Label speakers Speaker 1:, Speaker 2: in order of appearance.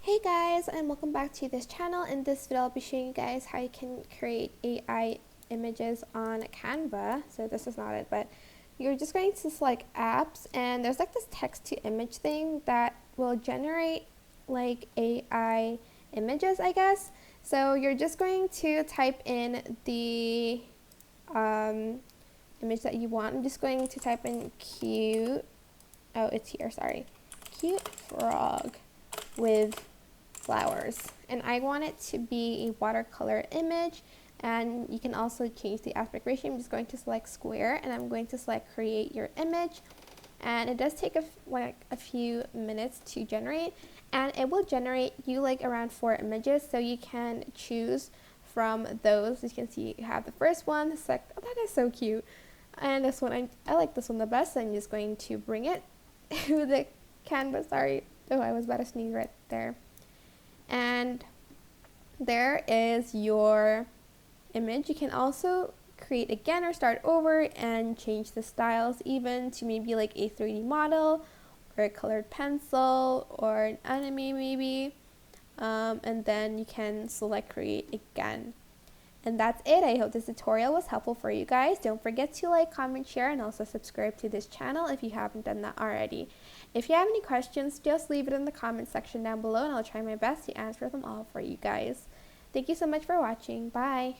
Speaker 1: Hey guys, and welcome back to this channel. In this video I'll be showing you guys how you can create AI images on Canva. So this is not it, but you're just going to select apps, and there's like this text to image thing that will generate like AI images, I guess. So you're just going to type in the image that you want. I'm just going to type in cute, oh it's here, sorry, cute frog with flowers, and I want it to be a watercolor image, and you can also change the aspect ratio. I'm just going to select square, and I'm going to select create your image, and it does take a few minutes to generate, and it will generate you like around 4 images, so you can choose from those. As you can see, you have the first one, the second, oh, that is so cute, and this one, I like this one the best, so I'm just going to bring it to the canvas. Sorry, oh, I was about to sneeze right there. And there is your image. You can also create again or start over and change the styles even to maybe like a 3D model or a colored pencil or an anime maybe, and then you can select create again. And that's it. I hope this tutorial was helpful for you guys. Don't forget to like, comment, share, and also subscribe to this channel if you haven't done that already. If you have any questions, just leave it in the comment section down below, and I'll try my best to answer them all for you guys. Thank you so much for watching. Bye.